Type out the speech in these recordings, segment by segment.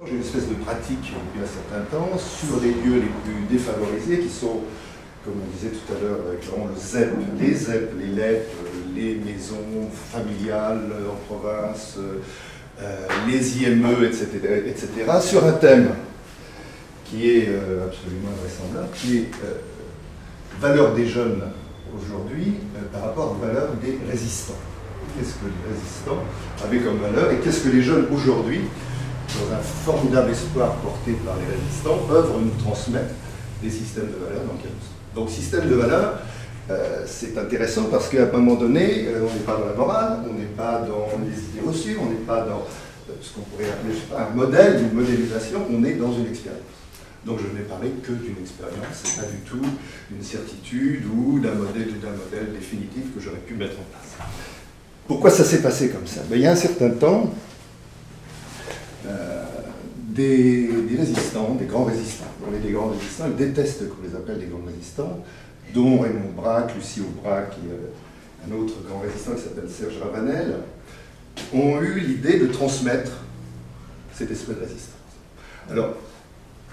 J'ai une espèce de pratique depuis un certain temps sur les lieux les plus défavorisés qui sont, comme on disait tout à l'heure, le ZEP, les LEP, les maisons familiales en province, les IME, etc., sur un thème qui est absolument invraisemblable, qui est valeur des jeunes aujourd'hui par rapport aux valeurs des résistants. Qu'est-ce que les résistants avaient comme valeur et qu'est-ce que les jeunes aujourd'hui, dans un formidable espoir porté par les résistants, peuvent nous transmettre des systèmes de valeurs dans lesquels nous sommes. Donc, système de valeurs, c'est intéressant parce qu'à un moment donné, on n'est pas dans la morale, on n'est pas dans les idées reçues, on n'est pas dans ce qu'on pourrait appeler, je sais pas, un modèle, une modélisation, on est dans une expérience. Donc, je n'ai parlé que d'une expérience, et pas du tout d'une certitude ou d'un modèle définitif que j'aurais pu mettre en place. Pourquoi ça s'est passé comme ça? Il y a un certain temps, des résistants, des grands résistants. On est des grands résistants, ils détestent qu'on les appelle des grands résistants, dont Raymond Braque, Lucie Aubrac et un autre grand résistant qui s'appelle Serge Ravanel, ont eu l'idée de transmettre cet esprit de résistance. Alors,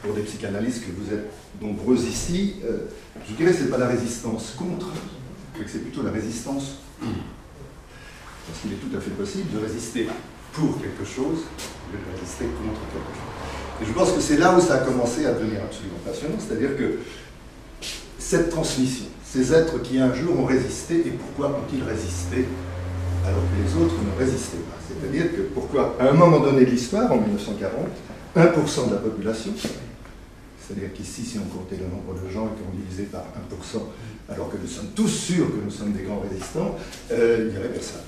pour des psychanalystes que vous êtes nombreux ici, je dirais que ce n'est pas la résistance contre, mais que c'est plutôt la résistance pour. Parce qu'il est tout à fait possible de résister pour quelque chose, de résister contre quelque chose. Et je pense que c'est là où ça a commencé à devenir absolument passionnant, c'est-à-dire que cette transmission, ces êtres qui un jour ont résisté, et pourquoi ont-ils résisté alors que les autres ne résistaient pas? C'est-à-dire que pourquoi, à un moment donné de l'histoire, en 1940, 1% de la population, c'est-à-dire qu'ici, si on comptait le nombre de gens et qu'on divisait par 1%, alors que nous sommes tous sûrs que nous sommes des grands résistants, il n'y avait personne.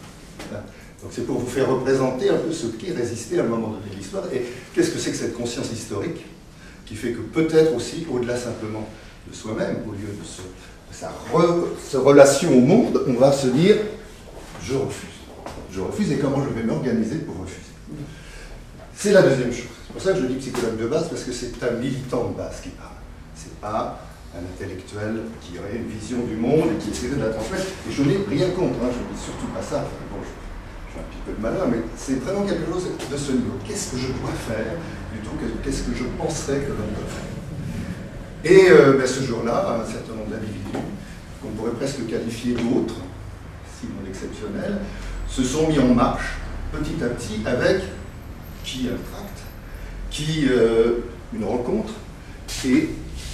Voilà. Donc c'est pour vous faire représenter un peu ce qu'est résister à un moment donné de l'histoire et qu'est-ce que c'est que cette conscience historique qui fait que peut-être aussi, au-delà simplement de soi-même, au lieu de sa relation au monde, on va se dire « je refuse ». Je refuse et comment je vais m'organiser pour refuser. C'est la deuxième chose. C'est pour ça que je dis psychologue de base, parce que c'est un militant de base qui parle. C'est pas un intellectuel qui aurait une vision du monde et qui essaierait de la transmettre. Et je n'ai rien contre, hein, je ne dis surtout pas ça. Enfin, bon, j'ai un petit peu de malheur, mais c'est vraiment quelque chose de ce niveau. Qu'est-ce que je dois faire plutôt que qu'est-ce que je penserais que l'on doit faire? Et ce jour-là, un certain nombre d'individus, qu'on pourrait presque qualifier d'autres, sinon d'exceptionnels, se sont mis en marche petit à petit avec qui un tract, qui une rencontre, et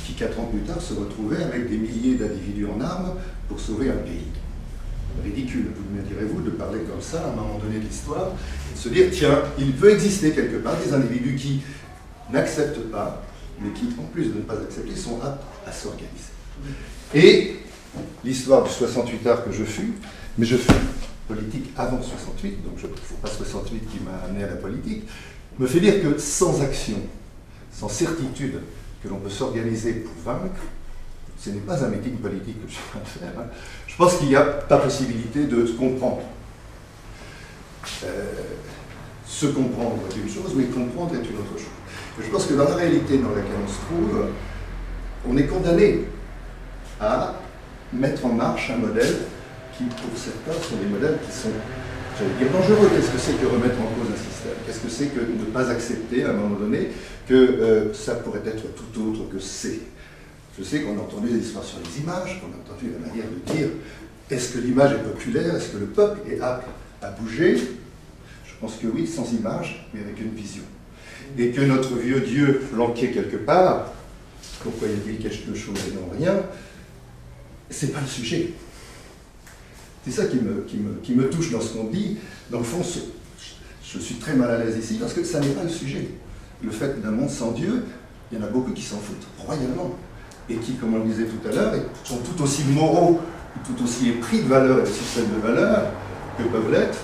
qui 4 ans plus tard se retrouvait avec des milliers d'individus en armes pour sauver un pays. Ridicule, vous me direz-vous, de parler comme ça à un moment donné de l'histoire, et de se dire, tiens, il peut exister quelque part des individus qui n'acceptent pas, mais qui, en plus de ne pas accepter, sont aptes à s'organiser. Et l'histoire du 68 art que je fus, mais je fus politique avant 68, donc il ne faut pas 68 qui m'a amené à la politique, me fait dire que sans action, sans certitude que l'on peut s'organiser pour vaincre, ce n'est pas un meeting politique que je suis en train de faire. Hein. Je pense qu'il n'y a pas possibilité de se comprendre. Se comprendre est une chose, mais comprendre est une autre chose. Je pense que dans la réalité dans laquelle on se trouve, on est condamné à mettre en marche un modèle qui, pour certains, sont des modèles qui sont, j'allais dire, dangereux. Qu'est-ce que c'est que remettre en cause un système? Qu'est-ce que c'est que ne pas accepter, à un moment donné, que ça pourrait être tout autre que c'est? Je sais qu'on a entendu des histoires sur les images, qu'on a entendu la manière de dire est-ce que l'image est populaire, est-ce que le peuple est apte à bouger? Je pense que oui, sans image, mais avec une vision. Et que notre vieux Dieu flanqué quelque part, pourquoi il dit quelque chose et non rien, c'est pas le sujet. C'est ça qui me touche dans ce qu'on dit. Dans le fond, je suis très mal à l'aise ici parce que ça n'est pas le sujet. Le fait d'un monde sans Dieu, il y en a beaucoup qui s'en foutent royalement. Et qui, comme on le disait tout à l'heure, sont tout aussi moraux, tout aussi épris de valeurs et de systèmes de valeurs que peuvent l'être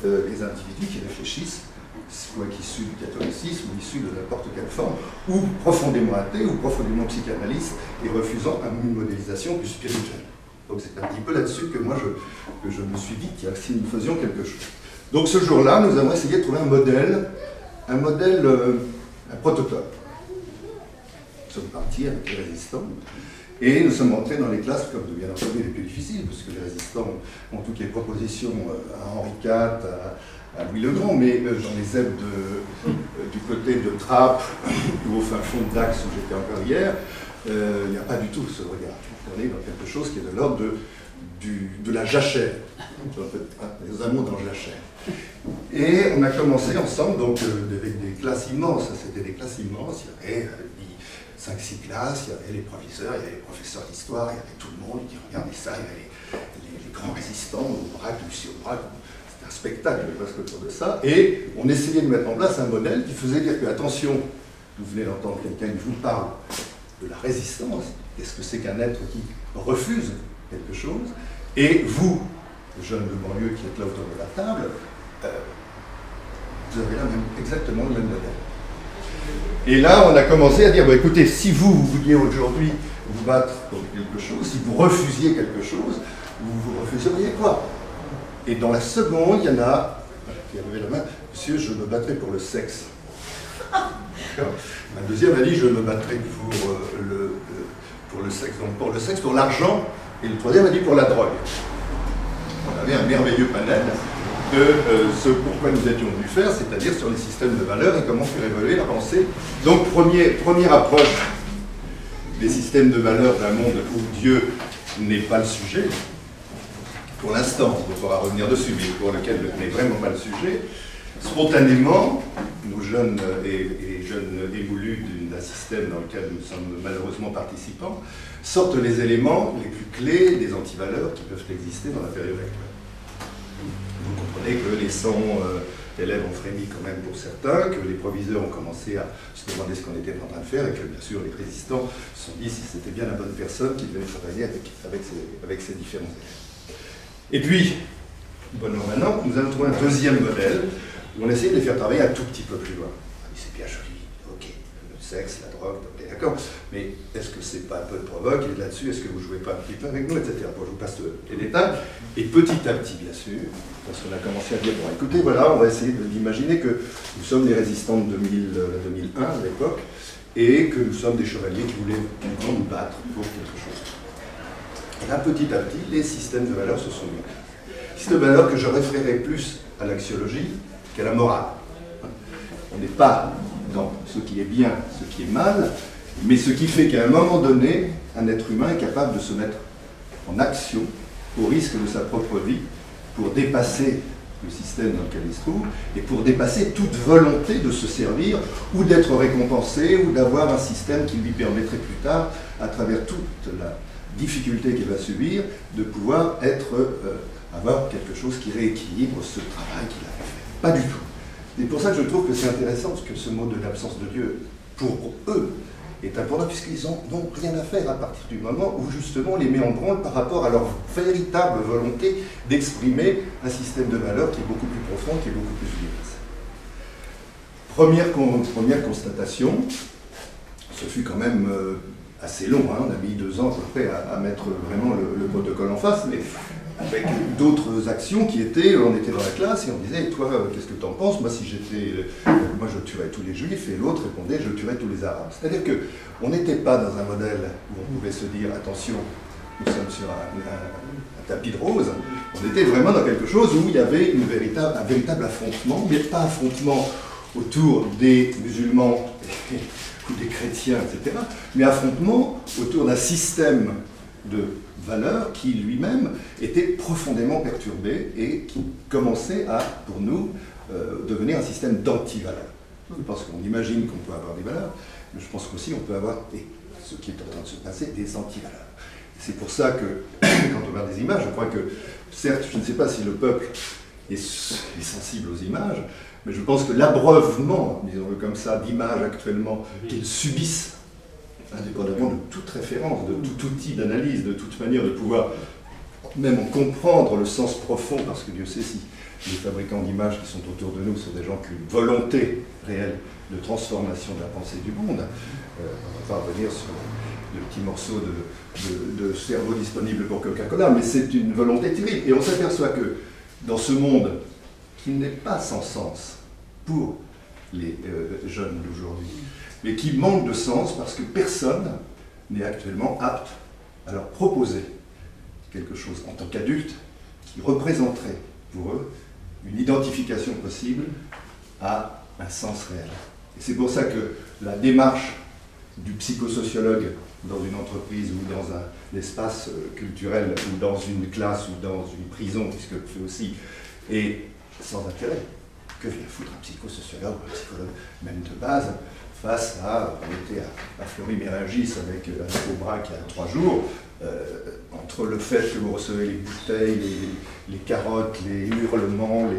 les individus qui réfléchissent, soit issus du catholicisme ou issus de n'importe quelle forme, ou profondément athées, ou profondément psychanalystes, et refusant une modélisation plus spirituelle. Donc c'est un petit peu là-dessus que moi je me suis dit si nous faisions quelque chose. Donc ce jour-là, nous avons essayé de trouver un modèle, un prototype. Nous sommes partis avec les résistants, Et nous sommes entrés dans les classes, comme bien entendu, les plus difficiles, parce que les résistants ont toutes les propositions à Henri IV, à Louis le Grand, mais dans les ZEP du côté de Trappes ou au fin fond de Dax, où j'étais encore hier, il n'y a pas du tout ce regard. On est dans quelque chose qui est de l'ordre de la jachère, les amours dans la jachère. Et on a commencé ensemble, donc avec des classes immenses, c'était des classes immenses, il y avait 5-6 classes, il y avait les proviseurs, il y avait les professeurs d'histoire, il y avait tout le monde qui regardait ça, il y avait les grands résistants, au Braque, Lucie Aubrac, c'était un spectacle presque autour de ça, et on essayait de mettre en place un modèle qui faisait dire que, attention, vous venez d'entendre quelqu'un qui vous parle de la résistance, qu'est-ce que c'est qu'un être qui refuse quelque chose, et vous, jeunes de banlieue qui êtes là autour de la table, vous avez là exactement le même modèle. Et là, on a commencé à dire, bon, écoutez, si vous vouliez aujourd'hui vous battre pour quelque chose, si vous refusiez quelque chose, vous refuseriez quoi? Et dans la seconde, il y en a qui a levé la main, monsieur, je me battrai pour le sexe. La deuxième a dit, je me battrai pour le sexe, donc pour le sexe, pour l'argent, et le troisième a dit pour la drogue. On avait un merveilleux panel de ce pourquoi nous étions venus faire, c'est-à-dire sur les systèmes de valeurs et comment faire évoluer la pensée. Donc, première approche des systèmes de valeurs d'un monde où Dieu n'est pas le sujet, pour l'instant, on pourra revenir dessus, mais pour lequel n'est vraiment pas le sujet. Spontanément, nos jeunes et jeunes évolus d'un système dans lequel nous sommes malheureusement participants, sortent les éléments les plus clés des antivaleurs qui peuvent exister dans la période actuelle. Vous comprenez que les 100 élèves ont frémi quand même pour certains, que les proviseurs ont commencé à se demander ce qu'on était en train de faire, et que bien sûr les résistants se sont dit si c'était bien la bonne personne qui devait travailler avec ces différents élèves. Et puis, bon, maintenant, nous allons trouver un deuxième modèle où on essaie de les faire travailler un tout petit peu plus loin. C'est bien joli, ok, le sexe, la drogue, ok, d'accord, mais est-ce que c'est pas un peu de provoque, et là-dessus, est-ce que vous jouez pas un petit peu avec nous, etc. Bon, je vous passe les détails, et petit à petit, bien sûr, parce qu'on a commencé à dire, bon, écoutez, voilà, on va essayer d'imaginer que nous sommes des résistants de 2001 à l'époque, et que nous sommes des chevaliers qui voulaient nous battre pour quelque chose. Et là, petit à petit, les systèmes de valeurs se sont mis. Systèmes de valeurs que je référerais plus à l'axiologie qu'à la morale. On n'est pas dans ce qui est bien, ce qui est mal, mais ce qui fait qu'à un moment donné, un être humain est capable de se mettre en action au risque de sa propre vie pour dépasser le système dans lequel il se trouve et pour dépasser toute volonté de se servir ou d'être récompensé ou d'avoir un système qui lui permettrait plus tard, à travers toute la difficulté qu'il va subir, de pouvoir avoir quelque chose qui rééquilibre ce travail qu'il avait fait. Pas du tout. C'est pour ça que je trouve que c'est intéressant, parce que ce mot de l'absence de Dieu, pour eux, est important, puisqu'ils n'ont rien à faire à partir du moment où justement on les met en branle par rapport à leur véritable volonté d'exprimer un système de valeurs qui est beaucoup plus profond, qui est beaucoup plus universel. Première constatation, ce fut quand même assez long, hein, on a mis 2 ans à peu près à mettre vraiment le protocole en face, mais avec d'autres actions qui étaient, on était dans la classe et on disait, toi, qu'est-ce que tu en penses? Moi, si j'étais, moi je tuerais tous les juifs, et l'autre répondait, je tuerais tous les arabes. C'est-à-dire qu'on n'était pas dans un modèle où on pouvait se dire, attention, nous sommes sur un tapis de rose, on était vraiment dans quelque chose où il y avait un véritable affrontement, mais pas affrontement autour des musulmans ou des chrétiens, etc., mais affrontement autour d'un système de valeurs qui lui-même était profondément perturbé et qui commençait à, pour nous, devenir un système d'anti-valeurs. Je pense qu'on imagine qu'on peut avoir des valeurs, mais je pense qu'aussi on peut avoir, et ce qui est en train de se passer, des anti-valeurs. C'est pour ça que, quand on regarde des images, je crois que, certes, je ne sais pas si le peuple est sensible aux images, mais je pense que l'abreuvement, disons-le comme ça, d'images actuellement qu'ils subissent, indépendamment de toute référence, de tout outil d'analyse, de toute manière de pouvoir même en comprendre le sens profond, parce que Dieu sait si les fabricants d'images qui sont autour de nous sont des gens qui ont une volonté réelle de transformation de la pensée du monde. On va revenir sur le petit morceau de cerveau disponible pour Coca-Cola, mais c'est une volonté terrible. Et on s'aperçoit que dans ce monde qui n'est pas sans sens pour les jeunes d'aujourd'hui, mais qui manque de sens parce que personne n'est actuellement apte à leur proposer quelque chose en tant qu'adultes qui représenterait pour eux une identification possible à un sens réel. Et c'est pour ça que la démarche du psychosociologue dans une entreprise ou dans un espace culturel ou dans une classe ou dans une prison, puisque le fait aussi, est sans intérêt. Que vient foutre un psychosociologue ou un psychologue, même de base, face à, on était à Fleury-Mérogis avec un Aubrac il y a 3 jours, entre le fait que vous recevez les bouteilles, les carottes, les hurlements,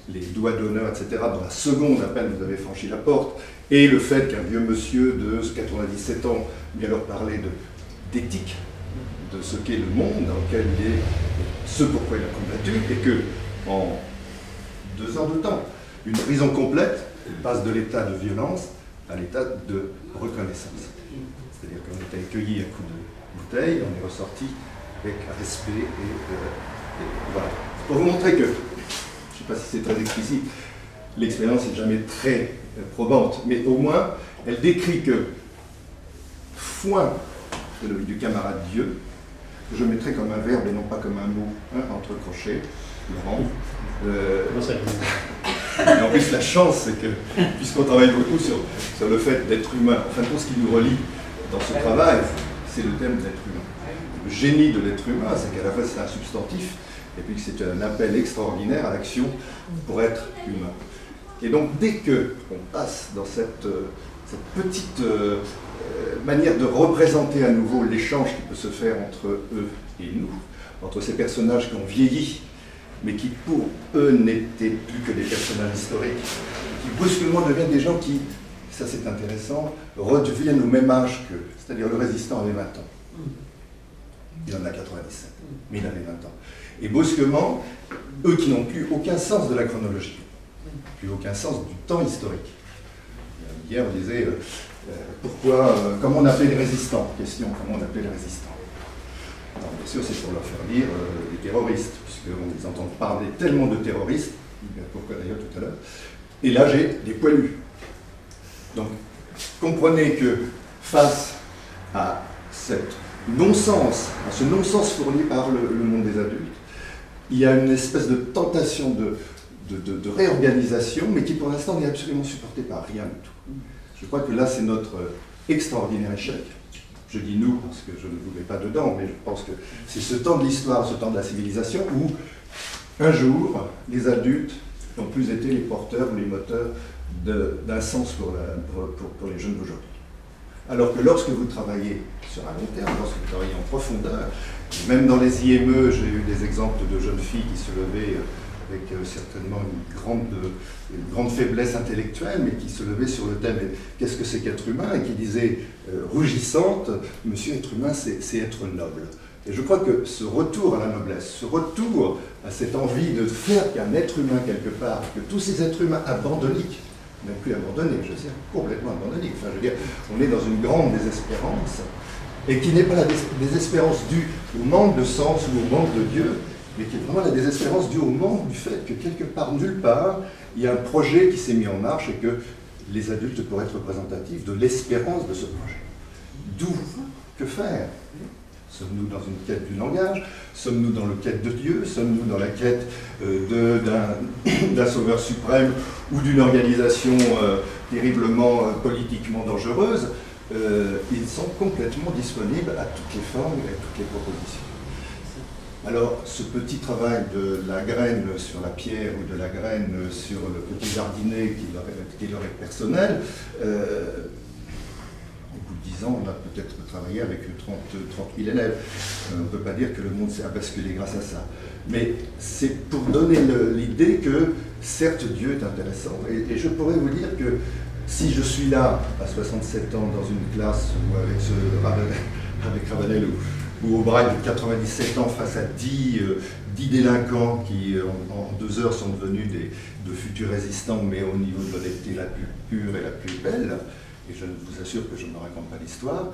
les doigts d'honneur, etc., dans la seconde à peine vous avez franchi la porte, et le fait qu'un vieux monsieur de 97 ans vient leur parler d'éthique, de ce qu'est le monde dans lequel il est, ce pourquoi il a combattu, et que en 2 ans de temps, une prison complète passe de l'état de violence à l'état de reconnaissance. C'est-à-dire qu'on était accueillis à coups de bouteille, on est ressorti avec respect et voilà. Pour vous montrer que, je ne sais pas si c'est très explicite, l'expérience n'est jamais très probante, mais au moins elle décrit que foin du camarade Dieu, que je mettrai comme un verbe et non pas comme un mot, hein, entre crochets, Laurent. En plus, la chance, c'est que, puisqu'on travaille beaucoup sur le fait d'être humain, enfin, tout ce qui nous relie dans ce travail, c'est le thème d'être humain. Le génie de l'être humain, c'est qu'à la fois c'est un substantif, et puis que c'est un appel extraordinaire à l'action pour être humain. Et donc, dès qu'on passe dans cette petite manière de représenter à nouveau l'échange qui peut se faire entre eux et nous, entre ces personnages qui ont vieilli, mais qui pour eux n'étaient plus que des personnages historiques, qui brusquement deviennent des gens qui, ça c'est intéressant, redeviennent au même âge qu'eux. C'est-à-dire le résistant avait 20 ans. Il en a 97, mais il avait 20 ans. Et brusquement, eux qui n'ont plus aucun sens de la chronologie, plus aucun sens du temps historique. Hier on disait, comment on appelle les résistants? Question, comment on appelle les résistants? Alors, bien sûr, c'est pour leur faire lire les terroristes, puisqu'on les entend parler tellement de terroristes, pourquoi d'ailleurs tout à l'heure, et là j'ai des poilus. Donc, comprenez que face à cette non-sens, à ce non-sens fourni par le monde des adultes, il y a une espèce de tentation de réorganisation, mais qui pour l'instant n'est absolument supportée par rien du tout. Je crois que là c'est notre extraordinaire échec. Je dis nous parce que je ne vous mets pas dedans, mais je pense que c'est ce temps de l'histoire, ce temps de la civilisation où, un jour, les adultes n'ont plus été les porteurs ou les moteurs d'un sens pour les jeunes d'aujourd'hui. Alors que lorsque vous travaillez sur un long terme, lorsque vous travaillez en profondeur, même dans les IME, j'ai eu des exemples de jeunes filles qui se levaient avec certainement une grande faiblesse intellectuelle, mais qui se levaient sur le thème « Qu'est-ce que c'est qu'être humain ?» et qui disaient, rougissante, « Monsieur, être humain, c'est être noble ». Et je crois que ce retour à la noblesse, ce retour à cette envie de faire qu'un être humain quelque part, que tous ces êtres humains abandonniques, même plus abandonnés, je veux dire, complètement abandonnés, enfin je veux dire, on est dans une grande désespérance, et qui n'est pas la désespérance due au manque de sens ou au manque de Dieu, mais qui est vraiment la désespérance due au manque du fait que quelque part, nulle part, il y a un projet qui s'est mis en marche et que les adultes pourraient être représentatifs de l'espérance de ce projet. D'où, que faire? Sommes-nous dans une quête du langage? Sommes-nous dans la quête de Dieu? Sommes-nous dans la quête d'un sauveur suprême ou d'une organisation terriblement politiquement dangereuse? Ils sont complètement disponibles à toutes les formes et à toutes les propositions. Alors, ce petit travail de la graine sur la pierre ou de la graine sur le petit jardinet qui leur est personnel, au bout de 10 ans, on a peut-être travaillé avec 30 000 élèves. On ne peut pas dire que le monde s'est basculé grâce à ça. Mais c'est pour donner l'idée que, certes, Dieu est intéressant. Et je pourrais vous dire que si je suis là, à 67 ans, dans une classe ou avec Ravanel ou Aubrac de 97 ans face à 10 délinquants qui en 2 heures sont devenus de futurs résistants, mais au niveau de l'honnêteté la plus pure et la plus belle, et je vous assure que je ne raconte pas l'histoire,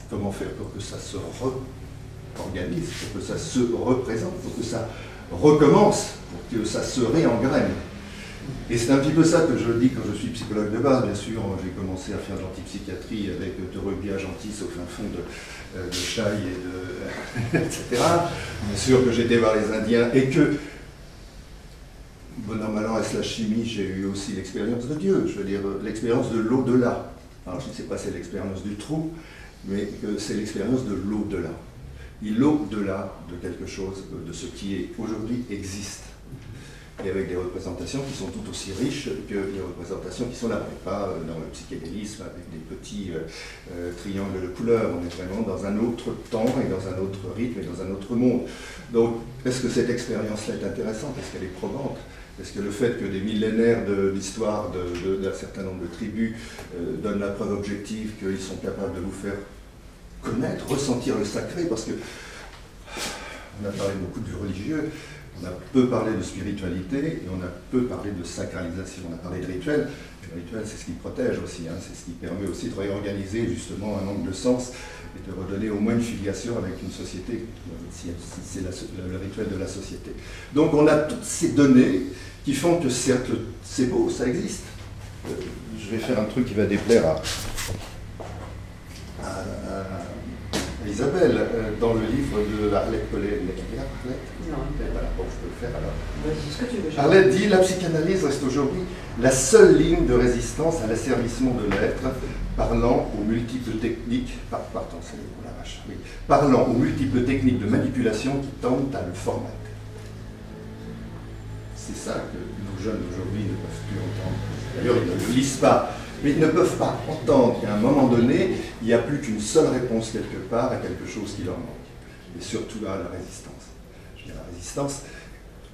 comment faire pour que ça se réorganise, pour que ça se représente, pour que ça recommence, pour que ça se réengraine. Et c'est un petit peu ça que je dis quand je suis psychologue de base. Bien sûr, j'ai commencé à faire de l'antipsychiatrie avec de rugby à Gentis au fin fond de Chaille et de etc. Bien sûr que j'étais voir les Indiens et que, bon an mal an, est-ce la chimie, j'ai eu aussi l'expérience de Dieu, je veux dire l'expérience de l'au-delà. Alors je ne sais pas si c'est l'expérience du trou, mais c'est l'expérience de l'au-delà. Et l'au-delà de quelque chose, de ce qui est aujourd'hui existe. Et avec des représentations qui sont tout aussi riches que les représentations qui sont là. On n'est pas dans le psychédélisme avec des petits triangles de couleurs, on est vraiment dans un autre temps et dans un autre rythme et dans un autre monde. Donc, est-ce que cette expérience-là est intéressante? Est-ce qu'elle est probante? Est-ce que le fait que des millénaires de l'histoire d'un certain nombre de tribus donnent la preuve objective qu'ils sont capables de vous faire connaître, ressentir le sacré? Parce que on a parlé beaucoup du religieux, on a peu parlé de spiritualité et on a peu parlé de sacralisation. On a parlé de rituel. Le rituel, c'est ce qui protège aussi, hein, c'est ce qui permet aussi de réorganiser justement un angle de sens et de redonner au moins une filiation avec une société, si c'est le rituel de la société. Donc on a toutes ces données qui font que certes, c'est beau, ça existe. Je vais faire un truc qui va déplaire à Isabelle, dans le livre de Arlette Collet. Non. Voilà, bon, je peux le faire alors. Vas-y, ce que tu veux. Arlette dit: la psychanalyse reste aujourd'hui la seule ligne de résistance à l'asservissement de l'être, parlant aux multiples techniques, parlant aux multiples techniques de manipulation qui tendent à le formater. C'est ça que nos jeunes aujourd'hui ne peuvent plus entendre. D'ailleurs, ils ne le lisent pas. Mais ils ne peuvent pas entendre qu'à un moment donné, il n'y a plus qu'une seule réponse quelque part à quelque chose qui leur manque. Et surtout à la résistance. Je veux dire, la résistance,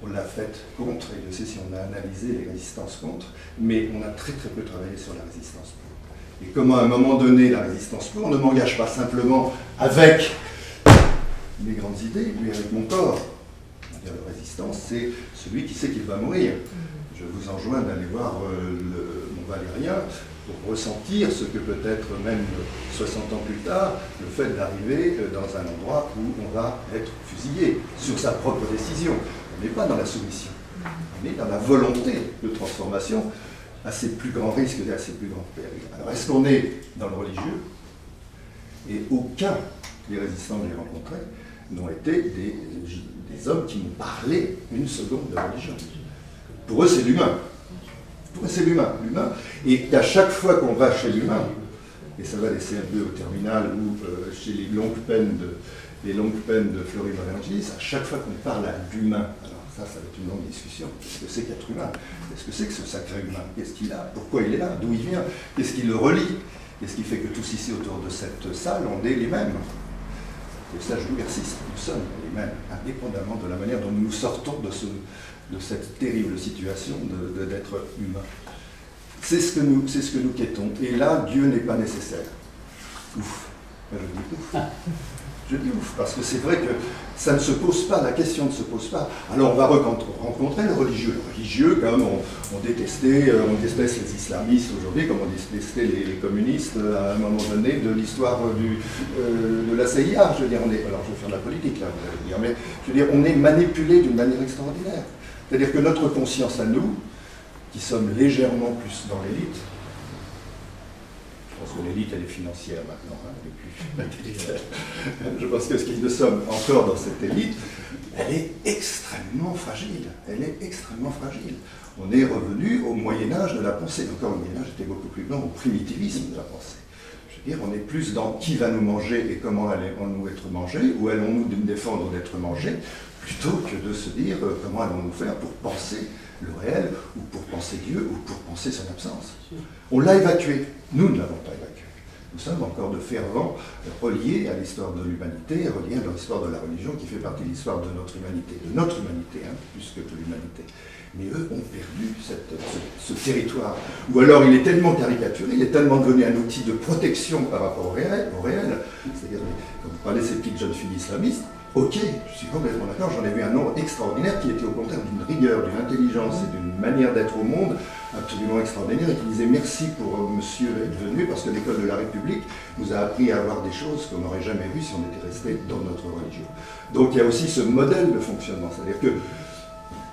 on l'a faite contre, et Dieu sait si on a analysé les résistances contre, mais on a très très peu travaillé sur la résistance pour. Et comment à un moment donné, la résistance pour ne m'engage pas simplement avec mes grandes idées, mais avec mon corps. La résistance, c'est celui qui sait qu'il va mourir. Je vous enjoins d'aller voir mon Valérien pour ressentir ce que peut-être même 60 ans plus tard, le fait d'arriver dans un endroit où on va être fusillé sur sa propre décision. On n'est pas dans la soumission, on est dans la volonté de transformation à ses plus grands risques et à ses plus grands périls. Alors est-ce qu'on est dans le religieux? Et aucun des résistants que j'ai rencontrés n'ont été des hommes qui m'ont parlé une seconde de religion. Pour eux, c'est l'humain. Pour eux, c'est l'humain. Et à chaque fois qu'on va chez l'humain, et ça va des CM2 au terminal ou chez les longues peines de Fleury Evangélis, à chaque fois qu'on parle à l'humain, alors ça va être une longue discussion. Qu'est-ce que c'est qu'être humain? Qu'est-ce que c'est que ce sacré humain? Qu'est-ce qu'il a? Pourquoi il est là? D'où il vient? Qu'est-ce qui le relie? Qu'est-ce qui fait que tous ici autour de cette salle, on est les mêmes? Et ça, je persiste, nous sommes les mêmes, indépendamment de la manière dont nous sortons de cette terrible situation d'être humain. C'est ce que nous quêtons. Et là, Dieu n'est pas nécessaire. Ouf. Je dis ouf. Je dis ouf, parce que c'est vrai que ça ne se pose pas, la question ne se pose pas. Alors on va rencontrer le religieux. Le religieux, comme on détestait les islamistes aujourd'hui, comme on détestait les communistes à un moment donné de l'histoire de la CIA. Je veux dire, alors je vais faire de la politique là, vous allez dire, mais je veux dire, on est manipulé d'une manière extraordinaire. C'est-à-dire que notre conscience à nous, qui sommes légèrement plus dans l'élite, je pense que l'élite elle est financière maintenant, hein, elle est plus intellectuelle. Je pense que ce qui nous sommes encore dans cette élite, elle est extrêmement fragile. Elle est extrêmement fragile. On est revenu au Moyen-Âge de la pensée. Encore, le Moyen-Âge était beaucoup plus lent, au primitivisme de la pensée. Je veux dire, on est plus dans qui va nous manger et comment allons-nous être mangés, ou allons-nous nous défendre d'être mangés, plutôt que de se dire comment allons-nous faire pour penser le réel, ou pour penser Dieu, ou pour penser son absence. On l'a évacué. Nous ne l'avons pas évacué. Nous sommes encore de fervents reliés à l'histoire de l'humanité, reliés à l'histoire de la religion qui fait partie de l'histoire de notre humanité, hein, plus que de l'humanité. Mais eux ont perdu ce territoire. Ou alors il est tellement caricaturé, il est tellement devenu un outil de protection par rapport au réel. C'est-à-dire, quand vous parlez de ces petites jeunes filles islamistes, ok, je suis complètement d'accord, j'en ai vu un nombre extraordinaire qui était au contraire d'une rigueur, d'une intelligence et d'une manière d'être au monde absolument extraordinaire et qui disait merci pour monsieur être venu parce que l'école de la République nous a appris à avoir des choses qu'on n'aurait jamais vues si on était resté dans notre religion. Donc il y a aussi ce modèle de fonctionnement, c'est-à-dire que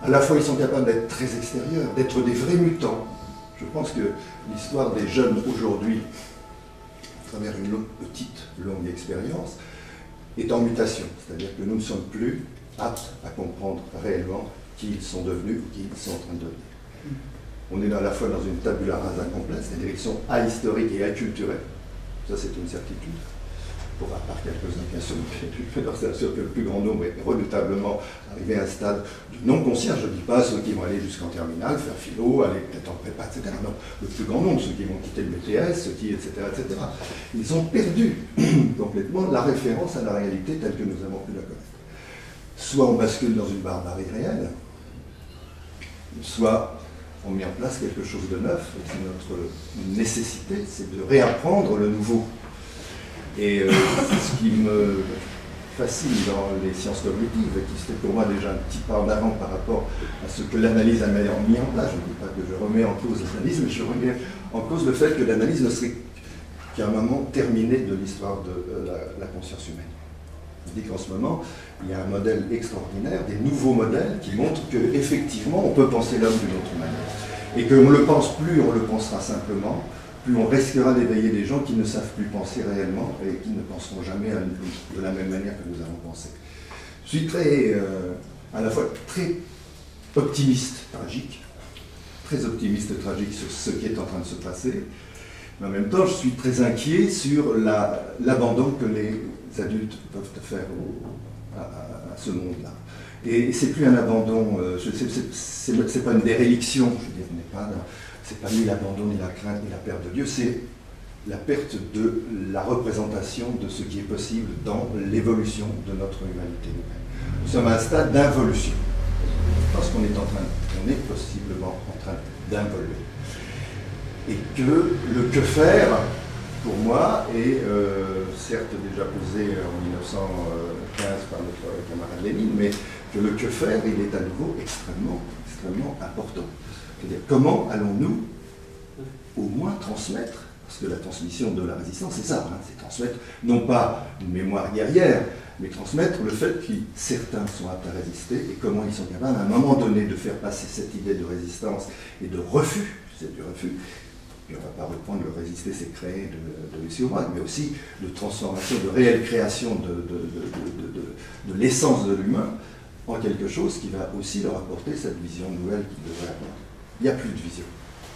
À la fois, ils sont capables d'être très extérieurs, d'être des vrais mutants. Je pense que l'histoire des jeunes aujourd'hui, à travers une petite, longue expérience, est en mutation. C'est-à-dire que nous ne sommes plus aptes à comprendre réellement qui ils sont devenus ou qui ils sont en train de devenir. On est à la fois dans une tabula rasa complète, c'est-à-dire qu'ils sont ahistoriques et acculturés. Ça, c'est une certitude. Pour à part quelques-uns, bien sûr, c'est sûr que le plus grand nombre est redoutablement arrivé à un stade de non-conscience. Je ne dis pas ceux qui vont aller jusqu'en terminale, faire philo, aller peut-être en prépa, etc. Non, le plus grand nombre, ceux qui vont quitter le BTS, ceux qui, etc., etc. Ils ont perdu complètement la référence à la réalité telle que nous avons pu la connaître. Soit on bascule dans une barbarie réelle, soit on met en place quelque chose de neuf, et c'est notre nécessité, c'est de réapprendre le nouveau. Et ce qui me fascine dans les sciences cognitives, et qui c'était pour moi déjà un petit pas en avant par rapport à ce que l'analyse a mis en place, je ne dis pas que je remets en cause l'analyse, mais je remets en cause le fait que l'analyse ne serait qu'un moment terminé de l'histoire de la conscience humaine. Je dis qu'en ce moment, il y a un modèle extraordinaire, des nouveaux modèles qui montrent qu'effectivement, on peut penser l'homme d'une autre manière. Et qu'on ne le pense plus, on le pensera simplement, plus on risquera d'éveiller des gens qui ne savent plus penser réellement et qui ne penseront jamais de la même manière que nous avons pensé. Je suis à la fois très optimiste, tragique, très optimiste et tragique sur ce qui est en train de se passer, mais en même temps, je suis très inquiet sur l'abandon que les adultes peuvent faire à ce monde-là. Et c'est plus un abandon, c'est pas une déréliction, je veux dire, c'est pas ni l'abandon, ni la crainte, ni la perte de Dieu, c'est la perte de la représentation de ce qui est possible dans l'évolution de notre humanité nous-mêmes. Nous sommes à un stade d'involution. Parce qu'on est possiblement en train d'involuer. Et que le que faire, pour moi, est certes déjà posé en 1915 par notre camarade Lénine, mais que le que faire, il est à nouveau extrêmement, extrêmement important. C'est-à-dire, comment allons-nous au moins transmettre, parce que la transmission de la résistance, c'est ça, hein, c'est transmettre non pas une mémoire guerrière, mais transmettre le fait que certains sont aptes à résister et comment ils sont capables à un moment donné de faire passer cette idée de résistance et de refus, c'est du refus, et on ne va pas reprendre le résister, c'est créer de Lucie Aubrac, mais aussi de transformation, de réelle création de l'essence de l'humain en quelque chose qui va aussi leur apporter cette vision nouvelle qu'ils devraient avoir. Il n'y a plus de vision.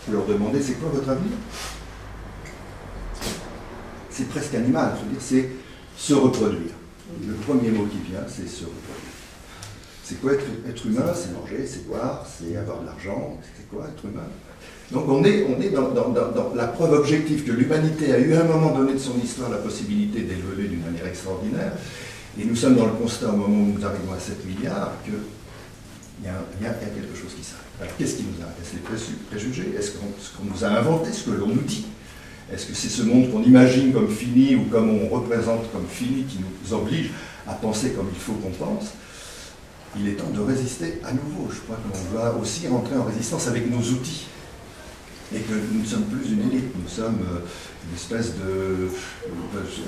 Vous leur demandez, c'est quoi votre avenir? C'est presque animal, je veux dire, c'est se reproduire. Le premier mot qui vient, c'est se reproduire. C'est quoi être humain? C'est manger, c'est boire, c'est avoir de l'argent, c'est quoi être humain? Donc on est dans la preuve objective que l'humanité a eu à un moment donné de son histoire la possibilité d'évoluer d'une manière extraordinaire, et nous sommes dans le constat au moment où nous arrivons à 7 milliards qu'il y a quelque chose qui s'arrête. Alors qu'est-ce qui nous arrête? Est-ce les préjugés? Est-ce qu'on nous a inventé ce que l'on nous dit? Est-ce que c'est ce monde qu'on imagine comme fini ou comme on représente comme fini qui nous oblige à penser comme il faut qu'on pense? Il est temps de résister à nouveau. Je crois qu'on doit aussi rentrer en résistance avec nos outils. Et que nous ne sommes plus une élite, nous sommes une espèce de...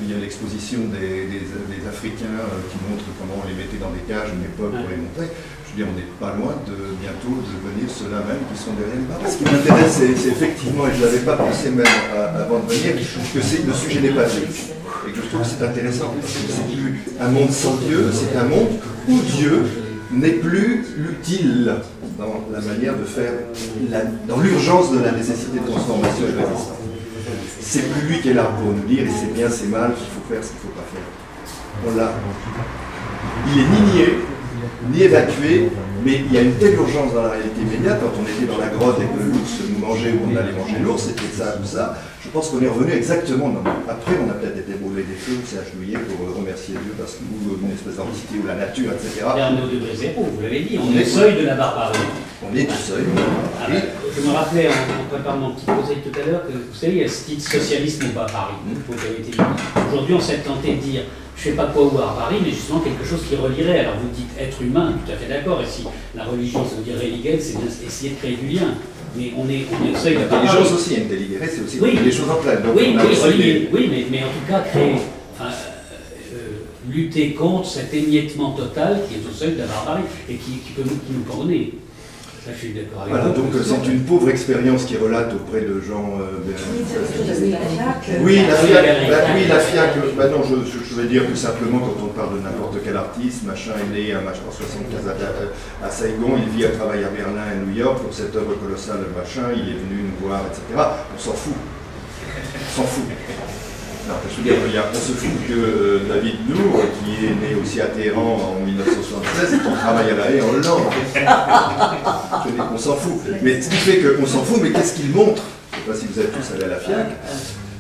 Il y a l'exposition des Africains qui montre comment on les mettait dans des cages à une époque pour les montrer. Je veux dire, on n'est pas loin de bientôt devenir ceux-là même qui sont derrière les barreaux. Ce qui m'intéresse, c'est effectivement, et je ne l'avais pas pensé même avant de venir, que le sujet n'est pas Dieu. Et que je trouve que c'est intéressant, parce que c'est plus un monde sans Dieu, c'est un monde où Dieu n'est plus utile dans la manière de faire, dans l'urgence de la nécessité de transformation et de résistance. C'est plus lui qui est là pour nous dire, et c'est bien, c'est mal, qu'il faut faire, ce qu'il ne faut pas faire. On l'a. Il est ni nié, ni évacué, mais il y a une telle urgence dans la réalité immédiate. Quand on était dans la grotte et que l'ours nous mangeait ou on allait manger l'ours, c'était ça ou ça. Je pense qu'on est revenu exactement. Après, on a peut-être été brûlé des feux, on s'est agenouillé pour remercier Dieu parce que nous, une espèce d'entité ou la nature, etc. Et on est au degré zéro, vous l'avez dit, on est au seuil de la barbarie. On est au seuil. Je me rappelais en préparant mon petit conseil tout à l'heure que, vous savez, ce titre socialiste n'est pas à Paris. Aujourd'hui, on s'est tenté de dire, je ne sais pas quoi ou à Paris, mais justement quelque chose qui relierait. Alors vous dites être humain, tout à fait d'accord, et si la religion, ça veut dire religare, c'est bien essayer de créer du lien. Mais on est au seuil de la barbarie. Les choses aussi intelligérées, c'est aussi des choses entre elles. Oui, mais en tout cas, créer, lutter contre cet émiettement total qui est au seuil de la barbarie et qui nous corner. Ça, je suis d'accord avec voilà, vous. donc c'est une pauvre expérience qui relate auprès de gens... oui, la FIAC, bah non, je vais dire que simplement quand on parle de n'importe quel artiste, machin est né en 75 à Saigon, il vit à travailler à Berlin et New York pour cette œuvre colossale, machin, il est venu nous voir, etc. On s'en fout. On s'en fout. Non, je veux dire, on se fout que David Nour, qui est né aussi à Téhéran en 1976 et qui travaille à La Haye en Hollande. Je veux dire qu'on s'en fout. Mais ce qui fait qu'on s'en fout, mais qu'est-ce qu'il montre? Je ne sais pas si vous êtes tous allés à la FIAC.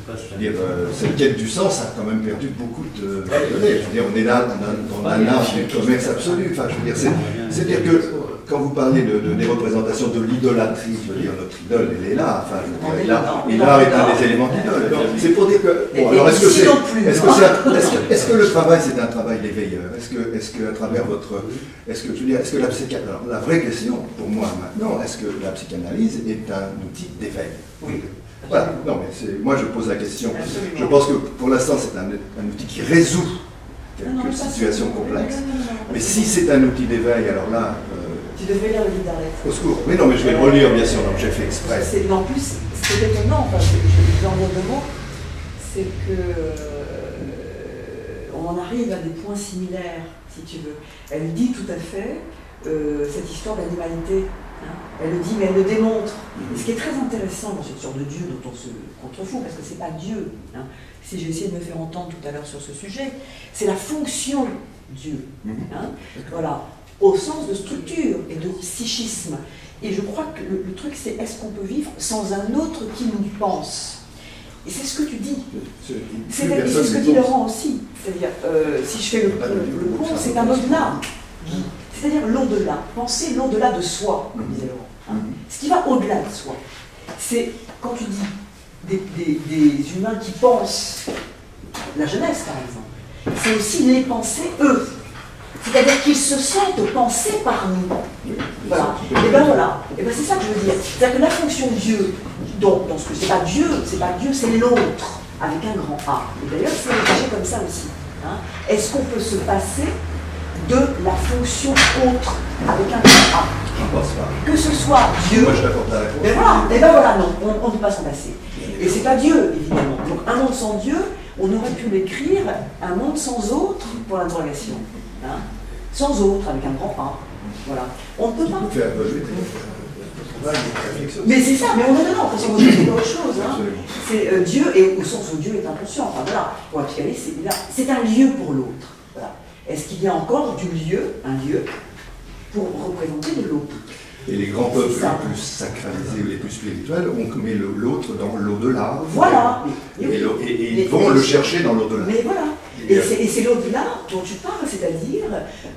Je veux dire, cette quête du sens a quand même perdu beaucoup de données. Je veux dire, on est là dans la nage du commerce absolu. Enfin, je veux dire, c'est-à-dire que quand vous parlez des représentations de l'idolâtrie, je veux dire, notre idole, elle est là. Enfin, je veux dire, et l'art est un des éléments d'idole. C'est pour dire que... Bon, alors est-ce que le travail, c'est un travail d'éveilleur? Est-ce que à travers votre... Est-ce que la psychanalyse... Alors, la vraie question, pour moi, maintenant, est-ce que la psychanalyse est un outil d'éveil? Oui. Voilà, non, mais moi je pose la question. Absolument. Je pense que pour l'instant c'est un outil qui résout quelques situations complexes. Mais si c'est un outil d'éveil, alors là. Tu devrais lire le livre d'Arlette. Au secours. Oui, non, mais je vais le relire bien sûr, donc j'ai fait exprès. En plus, c'est étonnant, enfin, je vais en dire deux mots, c'est que on en arrive à des points similaires, si tu veux. Elle dit tout à fait cette histoire d'animalité. Elle le dit, mais elle le démontre. Et ce qui est très intéressant dans cette sorte de Dieu dont on se contrefout, parce que c'est pas Dieu, si j'ai essayé de me faire entendre tout à l'heure sur ce sujet, c'est la fonction Dieu. Voilà, au sens de structure et de psychisme. Et je crois que le truc, c'est est-ce qu'on peut vivre sans un autre qui nous pense? Et c'est ce que tu dis. C'est ce que dit Laurent aussi. C'est-à-dire, si je fais le pont, c'est un au-delà. C'est-à-dire l'au-delà, penser l'au-delà de soi, comme disait Laurent. Ce qui va au-delà de soi. C'est, quand tu dis des humains qui pensent, la jeunesse par exemple, c'est aussi les penser eux. C'est-à-dire qu'ils se sentent pensés par nous. Voilà. Et ben voilà. Et ben c'est ça que je veux dire. C'est-à-dire que la fonction Dieu, dans ce que c'est pas Dieu, c'est l'autre, avec un grand A. Et d'ailleurs, c'est engagé comme ça aussi. Est-ce qu'on peut se passer de la fonction autre avec un grand A? Je pense pas. Que ce soit Dieu. Moi, je t'apporte la réponse. Mais voilà, et ben voilà, non, on ne peut pas s'en passer. Et c'est pas Dieu, évidemment. Donc un monde sans Dieu, on aurait pu l'écrire un monde sans autre pour l'interrogation. Sans autre, avec un grand A. Voilà. On ne peut pas. Mais c'est ça, mais on est dedans, parce qu'on dit autre chose. C'est Dieu, et au sens où Dieu est inconscient. Enfin voilà, pour la psychanalyse, c'est un lieu pour l'autre. Voilà. Est-ce qu'il y a encore du lieu, un lieu, pour représenter de l'autre? Et les grands peuples les plus sacralisés ou les plus spirituels ont mis l'autre dans l'au-delà. Voilà. Et ils vont le chercher dans l'au-delà. Mais voilà. Et c'est l'au-delà dont tu parles, c'est-à-dire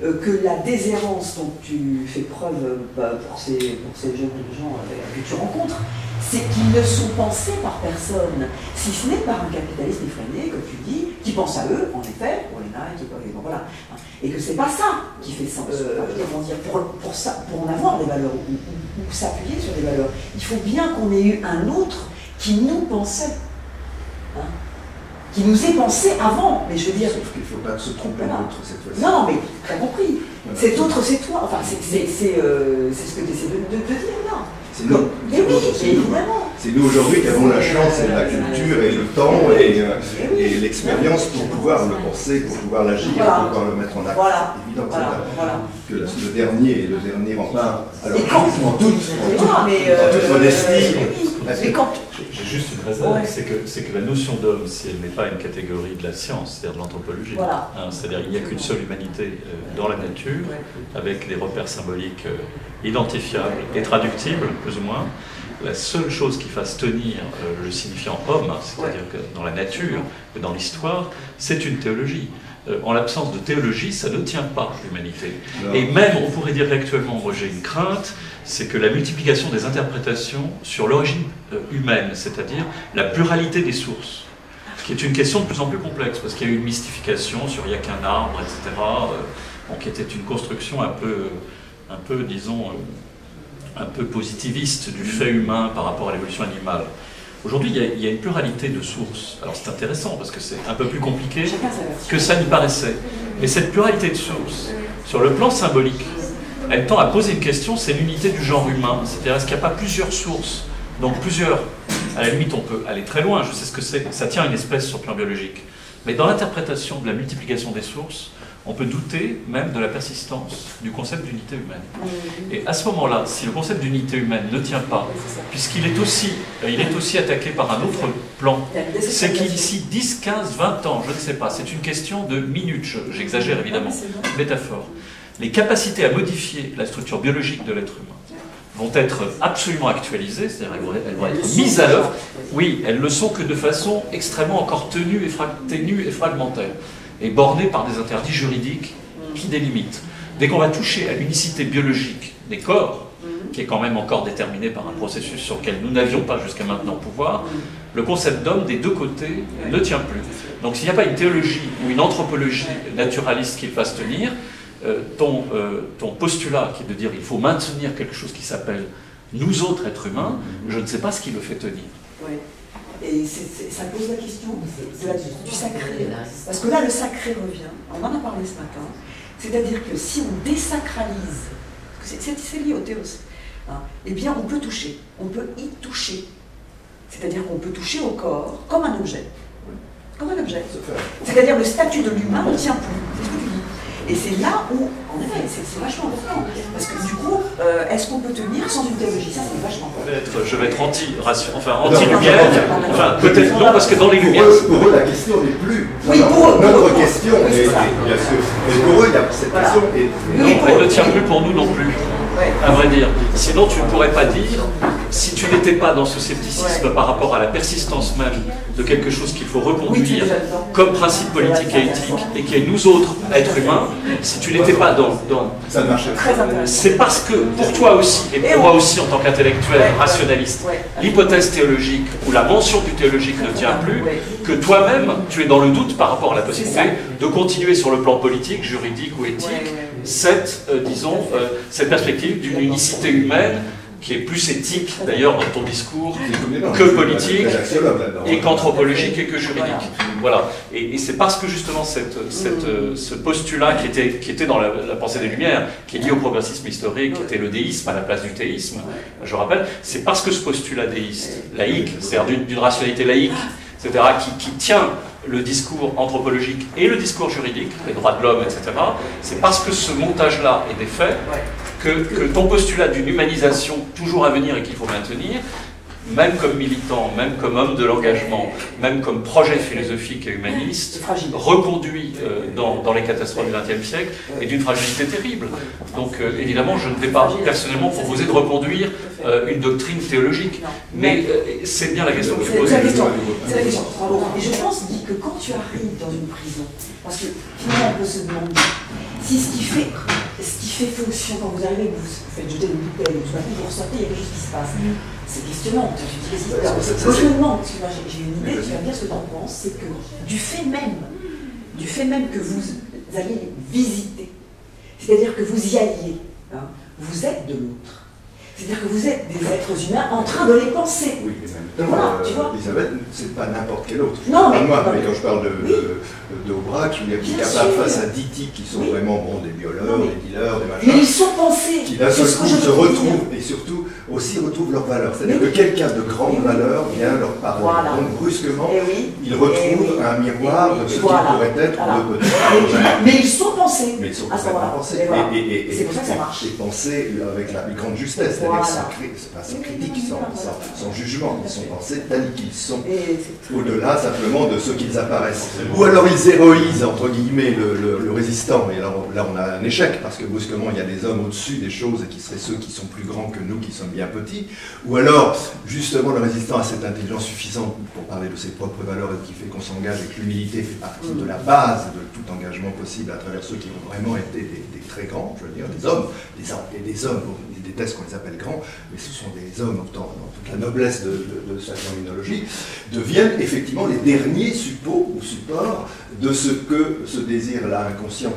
que la déshérence dont tu fais preuve pour ces jeunes gens que tu rencontres, c'est qu'ils ne sont pensés par personne, si ce n'est par un capitalisme effréné, comme tu dis, qui pense à eux, en effet, pour les Nike, voilà. Et que c'est pas ça qui fait sens. Comment dire, pour en avoir des valeurs, ou s'appuyer sur des valeurs, il faut bien qu'on ait eu un autre qui nous pensait. Qui nous est pensé avant, mais je veux dire... Sauf qu'il ne faut pas se tromper l'autre cette fois-ci. Non, mais tu as compris. Voilà. Cet autre, c'est toi. Enfin, c'est ce que tu essaies de dire là. C'est nous. Mais oui, évidemment. C'est nous aujourd'hui qui avons la chance et la culture et le temps et l'expérience pour pouvoir le penser, pour pouvoir l'agir, pour pouvoir le mettre en acte. Voilà. C'est évident voilà. Que le dernier rempart. Alors, en toute modestie. Mais quand... J'ai juste une réserve, c'est que la notion d'homme, si elle n'est pas une catégorie de la science, c'est-à-dire de l'anthropologie, voilà. C'est-à-dire qu'il n'y a qu'une seule humanité dans la nature, avec des repères symboliques identifiables et traductibles, plus ou moins. La seule chose qui fasse tenir le signifiant homme, c'est-à-dire que dans la nature et dans l'histoire, c'est une théologie. En l'absence de théologie, ça ne tient pas l'humanité. Et même, on pourrait dire qu'actuellement, moi j'ai une crainte, c'est que la multiplication des interprétations sur l'origine humaine, c'est-à-dire la pluralité des sources, qui est une question de plus en plus complexe, parce qu'il y a eu une mystification sur il n'y a qu'un arbre, etc., qui était une construction un peu, disons, un peu positiviste du fait humain par rapport à l'évolution animale. Aujourd'hui, il y a une pluralité de sources. Alors c'est intéressant parce que c'est un peu plus compliqué Chacun sa version. que ça n'y paraissait. Mais cette pluralité de sources, sur le plan symbolique, elle tend à poser une question, c'est l'unité du genre humain. C'est-à-dire, est-ce qu'il n'y a pas plusieurs sources? Donc plusieurs, à la limite on peut aller très loin, je sais ce que c'est, ça tient à une espèce sur le plan biologique. Mais dans l'interprétation de la multiplication des sources, on peut douter même de la persistance du concept d'unité humaine. Et à ce moment-là, si le concept d'unité humaine ne tient pas, puisqu'il est aussi attaqué par un autre plan, c'est qu'ici 10, 15, 20 ans, je ne sais pas, c'est une question de minutes, j'exagère évidemment, métaphore. Les capacités à modifier la structure biologique de l'être humain vont être absolument actualisées, c'est-à-dire elles vont être mises à l'œuvre. Oui, elles ne sont que de façon extrêmement encore ténue et fragmentaire, et bornée par des interdits juridiques qui délimitent. Dès qu'on va toucher à l'unicité biologique des corps, qui est quand même encore déterminée par un processus sur lequel nous n'avions pas jusqu'à maintenant pouvoir, le concept d'homme des deux côtés ne tient plus. Donc s'il n'y a pas une théologie ou une anthropologie naturaliste qui le fasse tenir, ton postulat qui est de dire il faut maintenir quelque chose qui s'appelle nous autres êtres humains, je ne sais pas ce qui le fait tenir. Oui. Et ça pose la question du sacré. Parce que là, le sacré revient. On en a parlé ce matin. C'est-à-dire que si on désacralise, c'est lié au théos, hein, eh bien on peut toucher. On peut y toucher. C'est-à-dire qu'on peut toucher au corps comme un objet. Comme un objet. C'est-à-dire le statut de l'humain ne tient plus. C'est ce que tu dis. Et c'est là où, en effet, c'est vachement important. Parce que du coup, est-ce qu'on peut tenir sans une théologie? Ça, c'est vachement important. Je vais être anti-lumière. Enfin, peut-être non, parce que dans les lumières... Pour eux, la question n'est plus. Oui, pour eux. Notre question est, bien sûr. Mais pour eux, cette question est... Non, elle ne tient plus pour nous non plus, à vrai dire. Sinon, tu ne pourrais pas dire, si tu n'étais pas dans ce scepticisme par rapport à la persistance même de quelque chose qu'il faut reconduire comme principe politique et éthique, et qui est nous autres, êtres humains, si tu n'étais pas dans... Ça ne marche pas. C'est parce que, pour toi aussi, et pour moi aussi en tant qu'intellectuel rationaliste, l'hypothèse théologique ou la mention du théologique ne tient plus, que toi-même, tu es dans le doute par rapport à la possibilité de continuer sur le plan politique, juridique ou éthique, cette perspective d'une unicité humaine qui est plus éthique, d'ailleurs, dans ton discours, que politique, et qu'anthropologique et que juridique. Voilà. Et c'est parce que, justement, ce postulat qui était dans la pensée des Lumières, qui est lié au progressisme historique, qui était le déisme à la place du théisme, je rappelle, c'est parce que ce postulat déiste, laïque, c'est-à-dire d'une rationalité laïque, etc., qui tient le discours anthropologique et le discours juridique, les droits de l'homme, etc., c'est parce que ce montage-là est défait que ton postulat d'une humanisation toujours à venir et qu'il faut maintenir, même comme militant, même comme homme de l'engagement, même comme projet philosophique et humaniste, reconduit dans les catastrophes du XXe siècle, est d'une fragilité terrible. Donc évidemment, je ne vais pas personnellement proposer de reconduire une doctrine théologique, mais c'est bien la question que tu poses. C'est la question. Et je pense, Guy, que quand tu arrives dans une prison, parce que finalement on peut se demander si ce qui fait fonction quand vous arrivez, vous faites jeter une bouteille, tout à coup vous ressortez, il y a quelque chose qui se passe. C'est questionnant. Tu te dis, qu'est-ce qui se passe? Moi je me demande, parce que moi j'ai une idée, tu vas me dire ce que tu en penses, c'est que du fait même que vous alliez visiter, c'est-à-dire que vous y alliez, hein, vous êtes de l'autre. C'est-à-dire que vous êtes des êtres humains en train de les penser. Oui, mais maintenant, tu vois, Elisabeth, c'est pas n'importe quel autre. Non, mais quand je parle d'Aubrac, qui est capable face à 10 types qui sont vraiment des violeurs, des dealers, des machins. Mais ils sont pensés. Qui d'un seul coup se retrouvent, et surtout aussi retrouvent leurs valeurs. C'est-à-dire que quelqu'un de grande valeur vient leur parler. Voilà. Donc brusquement, ils oui. retrouvent un miroir de ce qui pourrait être de petit. Mais ils sont pensés. Mais ils sont à ce moment-là. pensés. Et c'est pour ça que ça marche. Et pensés avec la grande justesse. C'est critique, sans jugement. Ils sont pensés tels qu'ils sont, au-delà simplement de ce qu'ils apparaissent. Ou alors ils héroïsent, entre guillemets, le résistant. Et alors là, on a un échec, parce que brusquement, il y a des hommes au-dessus des choses, et qui seraient ceux qui sont plus grands que nous, qui sommes bien petits. Ou alors, justement, le résistant a cette intelligence suffisante pour parler de ses propres valeurs, et qui fait qu'on s'engage, et que l'humilité fait partie de la base de tout engagement possible à travers ceux qui ont vraiment été des très grands, je veux dire, des hommes, ils détestent qu'on les appelle grands, mais ce sont des hommes, dans toute la noblesse de sa terminologie, deviennent effectivement les derniers supports de ce que ce désir-là inconscient,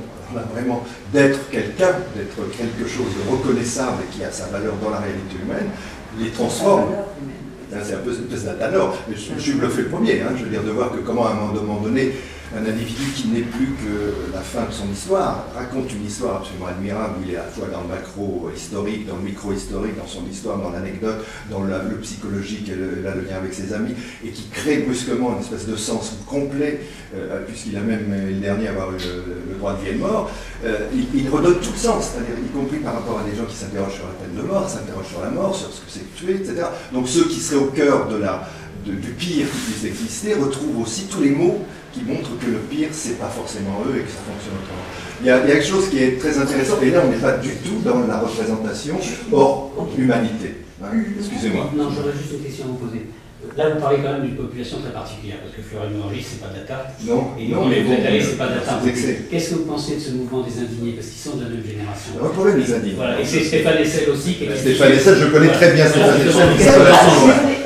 vraiment d'être quelqu'un, d'être quelque chose de reconnaissable et qui a sa valeur dans la réalité humaine, les transforme. C'est un peu Natanor. Je suis bluffé le premier, hein, je veux dire, de voir que comment à un moment donné, un individu qui n'est plus que la fin de son histoire raconte une histoire absolument admirable où il est à la fois dans le macro-historique, dans le micro-historique, dans son histoire, dans l'anecdote, dans le psychologique et le lien avec ses amis, et qui crée brusquement une espèce de sens complet, puisqu'il a même le dernier avoir eu le droit de vie et de mort, il redonne tout le sens, c'est-à-dire y compris par rapport à des gens qui s'interrogent sur la peine de mort, s'interrogent sur la mort, sur ce que c'est que tuer, etc. Donc ceux qui seraient au cœur du pire qui puisse exister retrouvent aussi tous les mots qui montrent que le pire, c'est pas forcément eux et que ça fonctionne autrement. Il y a quelque chose qui est très intéressant, et là on n'est pas du tout dans la représentation hors humanité. Hein, excusez-moi. Non, j'aurais juste une question à vous poser. Là, vous parlez quand même d'une population très particulière, parce que Fleury-Mérogis, c'est pas Data. Non, et non, mais vous êtes allé, c'est pas Data. Qu'est-ce que vous pensez de ce mouvement des indignés? Parce qu'ils sont de la même génération. Le problème des indignés. Voilà, et c'est Stéphane Hessel aussi qui est. Stéphane Hessel, je connais très bien Stéphane Hessel.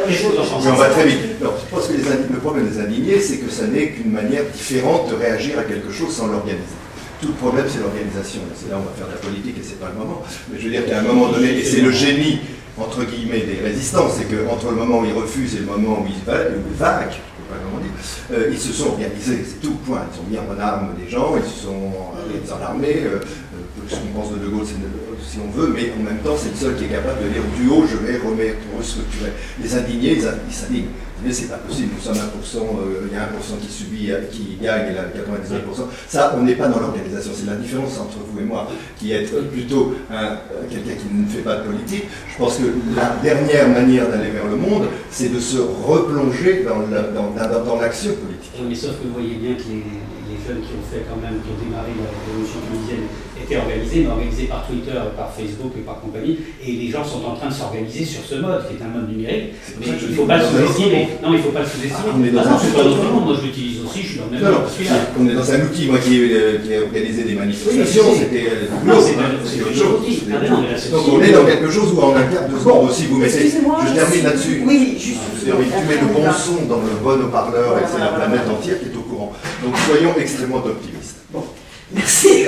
Mais on va très vite. Non, je pense que le problème des indignés, c'est que ça n'est qu'une manière différente de réagir à quelque chose sans l'organiser. Tout le problème, c'est l'organisation. C'est là où on va faire de la politique et c'est pas le moment. Mais je veux dire qu'à un moment donné, et c'est le génie, entre guillemets, des résistants, c'est qu'entre le moment où ils refusent et le moment où ils vaquent, je sais pas comment dire, ils se sont organisés, c'est tout, point. Ils ont mis en armes des gens, ils se sont en armée, ce qu'on pense de De Gaulle, si on veut, mais en même temps, c'est le seul qui est capable de dire du haut, je vais remettre, restructurer. Les indignés, ils s'indignent. Mais c'est pas possible, nous sommes 1%, il y a 1% qui subit, qui gagne, et là, 99%. Ça, on n'est pas dans l'organisation. C'est la différence entre vous et moi, qui est plutôt quelqu'un qui ne fait pas de politique. Je pense que la dernière manière d'aller vers le monde, c'est de se replonger dans l'action politique. Mais sauf que vous voyez bien que les jeunes qui ont démarré la révolution tunisienne étaient organisés, mais organisés par Twitter, par Facebook et par compagnie, et les gens sont en train de s'organiser sur ce mode, qui est un mode numérique, mais il ne faut pas le sous-estimer. Non, il ne faut pas le sous-estimer. Non, c'est pas notre monde, moi je l'utilise aussi, je suis dans le même monde. On est dans un outil, moi qui ai organisé des manifestations, c'était autre chose. Donc on est dans quelque chose où en un quart de seconde aussi, vous mettez, je termine là-dessus, oui, juste, tu mets le bon son dans le bon haut-parleur et c'est la planète entière qui est au courant. Donc soyons extrêmement optimistes. Bon, merci.